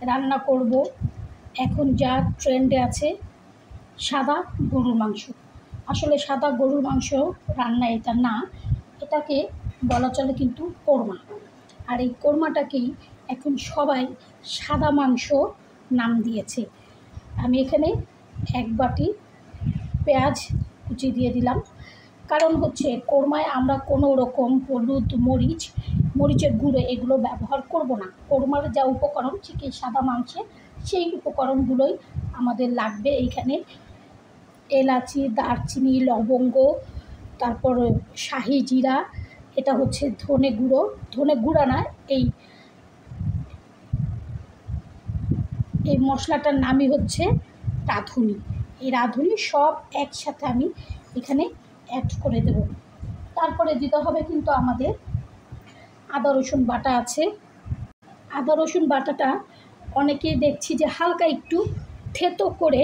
রান্না করব এখন যা ট্রেন্ডে আছে সাদা গরুর মাংস। আসলে সাদা গরুর মাংস রান্না এটা না, এটাকে বলা চলে কিন্তু কোরমা। আর এই কোরমাটাকেই এখন সবাই সাদা মাংস নাম দিয়েছে। আমি এখানে এক বাটি পেঁয়াজ কুচি দিয়ে দিলাম, কারণ হচ্ছে কোরমায় আমরা কোনো রকম হলুদ মরিচের গুঁড়ো এগুলো ব্যবহার করব না। কোরমার যা উপকরণ ঠিক এই সাদা মাংসে সেই উপকরণগুলোই আমাদের লাগবে। এইখানে এলাচি, দারচিনি, লবঙ্গ, তারপর শাহি জিরা, এটা হচ্ছে ধনে গুঁড়া না, এই মশলাটার নামই হচ্ছে রাঁধুনি। এই রাঁধুনি সব একসাথে আমি এখানে অ্যাড করে দেব। তারপরে দিতে হবে কিন্তু আমাদের আদা রসুন বাটা আছে। আদা রসুন বাটাটা অনেকে দেখছি যে হালকা একটু থেতো করে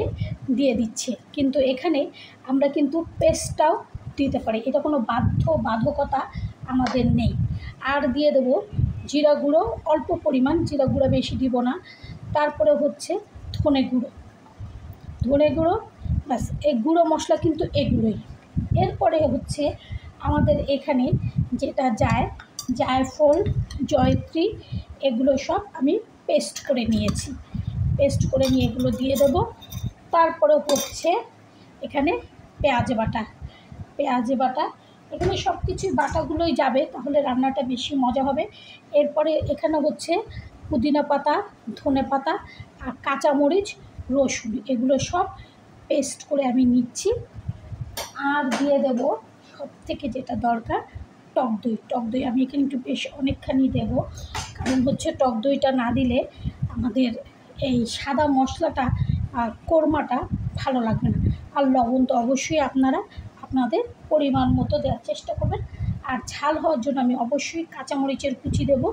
দিয়ে দিচ্ছে, কিন্তু এখানে আমরা কিন্তু পেস্টটাও দিতে পারি, এটা কোনো বাধ্যকতা আমাদের নেই। আর দিয়ে দেবো জিরা গুঁড়ো, অল্প পরিমাণ, জিরা গুঁড়ো বেশি দিব না। তারপরে হচ্ছে ধনে গুঁড়ো, ব্যাস। এই গুঁড়ো মশলা কিন্তু এগুলোই। এরপরে হচ্ছে আমাদের এখানে যেটা জায়ফল, জয়ত্রী, এগুলো সব আমি পেস্ট করে নিয়ে এগুলো দিয়ে দেবো। তারপরে হচ্ছে এখানে পেঁয়াজ বাটা, এখানে সব কিছু বাটাগুলোই যাবে, তাহলে রান্নাটা বেশি মজা হবে। এরপরে এখানে হচ্ছে পুদিনা পাতা, ধনে পাতা আর কাঁচামরিচ, রসুন, এগুলো সব পেস্ট করে আমি নিচ্ছি। আর দিয়ে দেব সবথেকে যেটা দরকার, টক দই আমি এখানে একটু বেশ অনেকখানি দেব, কারণ হচ্ছে টক দইটা না দিলে আমাদের এই সাদা মশলাটা কোরমাটা ভালো লাগবে না। আর লবণ তো অবশ্যই আপনারা আপনাদের পরিমাণ মতো দেওয়ার চেষ্টা করবেন। আর ঝাল হওয়ার জন্য আমি অবশ্যই কাঁচামরিচের কুচি দেব,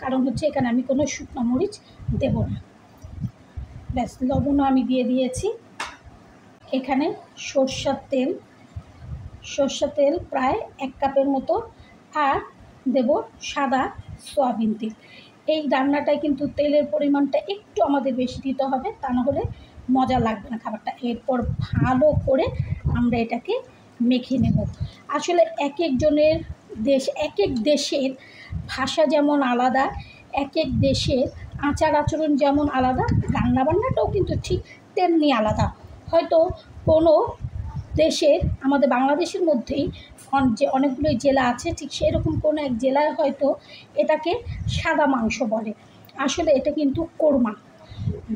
কারণ হচ্ছে এখানে আমি কোনো শুকনো মরিচ দেব না। ব্যাস, লবণও আমি দিয়ে দিয়েছি। এখানে সরষের তেল প্রায় 1 কাপের মতো, আর দেব সাদা সয়াবিন তেল। এই রান্নাটায় কিন্তু তেলের পরিমাণটা একটু আমাদের বেশি দিতে হবে, তা না হলে মজা লাগবে না খাবারটা। এরপর ভালো করে আমরা এটাকে মেখে নেব। আসলে এক এক দেশের ভাষা যেমন আলাদা, এক দেশের আচার আচরণ যেমন আলাদা, রান্নাবান্নাটাও কিন্তু ঠিক তেমনি আলাদা। হয়তো কোনো দেশের, আমাদের বাংলাদেশের মধ্যেই যে অনেকগুলো জেলা আছে, ঠিক সেরকম কোনো এক জেলায় হয়তো এটাকে সাদা মাংস বলে। আসলে এটা কিন্তু কোরমা,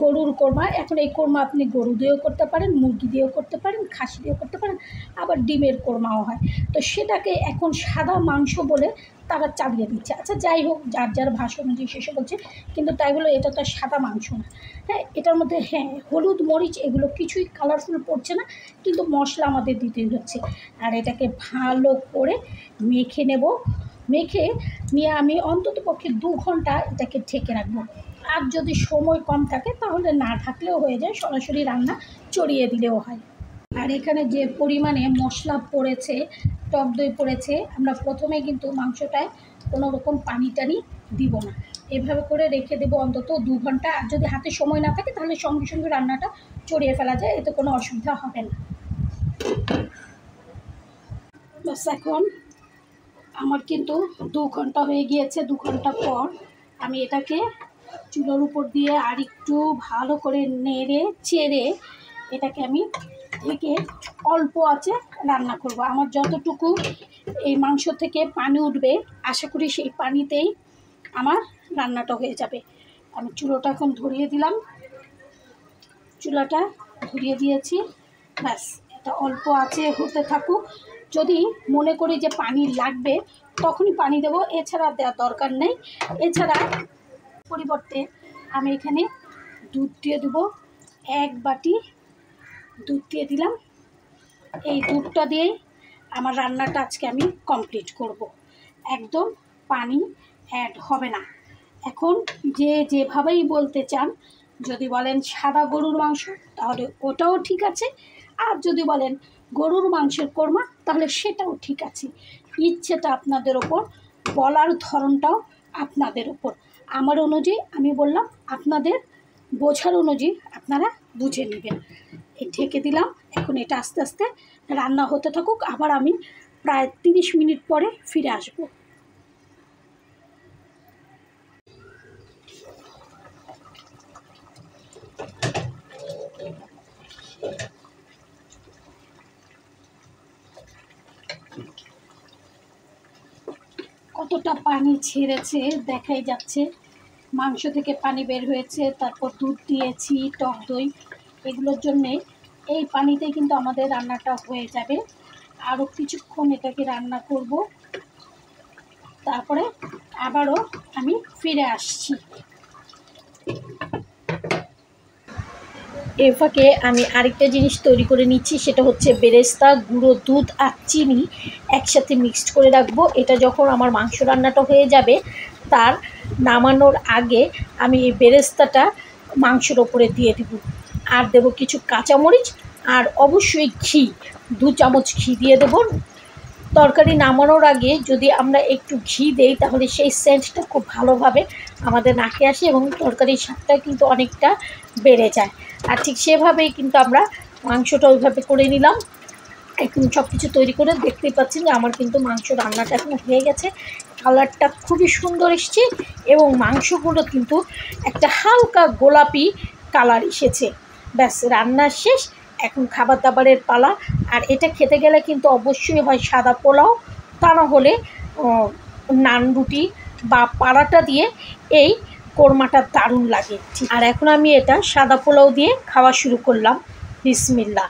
গরুর কোরমা। এখন এই কোরমা আপনি গরু দিয়েও করতে পারেন, মুরগি দিয়েও করতে পারেন, খাসি দিয়েও করতে পারেন, আবার ডিমের কোরমাও হয়। তো সেটাকে এখন সাদা মাংস বলে তারা চালিয়ে দিচ্ছে। আচ্ছা, যাই হোক, যার ভাষা অনুযায়ী শেষে বলছে, কিন্তু তাই বলে এটা তো সাদা মাংস না। হ্যাঁ, এটার মধ্যে হলুদ মরিচ এগুলো কিছুই কালারফুল পড়ছে না, কিন্তু মশলা আমাদের দিতেই হচ্ছে। আর এটাকে ভালো করে মেখে নিয়ে আমি অন্ততপক্ষে 2 ঘন্টা এটাকে ঢেকে রাখবো। আর যদি সময় কম থাকে তাহলে না ঢাকলেও হয়ে যায়, সরাসরি রান্না চড়িয়ে দিলেও হয়। আর এখানে যে পরিমাণে মশলা পড়েছে, টক দই পড়েছে, আমরা প্রথমে কিন্তু মাংসটায় কোনো রকম পানি টানি দিব না, এভাবে করে রেখে দেবো অন্তত 2 ঘন্টা। আর যদি হাতে সময় না থাকে তাহলে সঙ্গে সঙ্গে রান্নাটা চড়িয়ে ফেলা যায়, এতে কোনো অসুবিধা হবে না। বাস, এখন আমার কিন্তু 2 ঘন্টা হয়ে গিয়েছে। 2 ঘন্টা পর আমি এটাকে চুলোর উপর দিয়ে আর একটু ভালো করে নেড়ে চেড়ে এটাকে আমি ঢেকে অল্প আঁচে রান্না করব। আমার যতটুকু এই মাংস থেকে পানি উঠবে, আশা করি সেই পানিতেই আমার রান্নাটা হয়ে যাবে। আমি চুলাটা এখন ধরিয়ে দিয়েছি। ব্যাস, এটা অল্প আঁচে হতে থাকুক। যদি মনে করি যে পানি লাগবে তখনই পানি দেব, এছাড়া দেওয়ার দরকার নেই। এছাড়া পরিবর্তে আমি এখানে দুধ দিয়ে দেবো, 1 বাটি দুধ দিয়ে দিলাম। এই দুধটা দিয়েই আমার রান্নাটা আজকে আমি কমপ্লিট করব। একদম পানি অ্যাড হবে না। এখন যেভাবেই বলতে চান, যদি বলেন সাদা গরুর মাংস তাহলে ওটাও ঠিক আছে, আর যদি বলেন গরুর মাংসের কোরমা তাহলে সেটাও ঠিক আছে। ইচ্ছেটা আপনাদের ওপর, বলার ধরনটাও আপনাদের ওপর। আমার অনুযায়ী আমি বললাম, আপনাদের বোঝার অনুযায়ী আপনারা বুঝে নেবেন। ঢেকে দিলাম। এখন এটা আস্তে আস্তে রান্না হতে থাকুক। আবার আমি প্রায় 30 মিনিট পরে ফিরে আসব। কতটা পানি ছেড়েছে দেখাই যাচ্ছে। মাংস থেকে পানি বের হয়েছে, তারপর দুধ দিয়েছি, টক দই, এগুলোর জন্যে এই পানিতেই কিন্তু আমাদের রান্নাটা হয়ে যাবে। আরও কিছুক্ষণ এটাকে রান্না করব, তারপরে আবারও আমি ফিরে আসছি। এর ফাঁকে আমি আরেকটা জিনিস তৈরি করে নিচ্ছি, সেটা হচ্ছে বেরেস্তা, গুঁড়ো দুধ আর চিনি একসাথে মিক্সড করে রাখবো। এটা যখন আমার মাংস রান্নাটা হয়ে যাবে, তার নামানোর আগে আমি এই বেরেস্তাটা মাংসের ওপরে দিয়ে দেবো। আর দেবো কিছু কাঁচামরিচ, আর অবশ্যই ঘি, 2 চামচ ঘি দিয়ে দেবো। তরকারি নামানোর আগে যদি আমরা একটু ঘি দেই, তাহলে সেই সেন্টটা খুব ভালোভাবে আমাদের নাকে আসে এবং তরকারির স্বাদটা কিন্তু অনেকটা বেড়ে যায়। আর ঠিক সেভাবেই কিন্তু আমরা মাংসটা ওইভাবে করে নিলাম। এখন সব কিছু তৈরি করে দেখতেই পাচ্ছেন যে আমার কিন্তু মাংস রান্নাটা এখন হয়ে গেছে। কালারটা খুবই সুন্দর এসছে এবং মাংসগুলো কিন্তু একটা হালকা গোলাপি কালার এসেছে। ব্যাস, রান্না শেষ। এখন খাবার দাবারের পালা। আর এটা খেতে গেলে কিন্তু অবশ্যই হয় সাদা পোলাও, তা না হলে নান রুটি বা পারাটা দিয়ে এই কোরমাটা দারুণ লাগে। আর এখন আমি এটা সাদা পোলাও দিয়ে খাওয়া শুরু করলাম। বিসমিল্লাহ।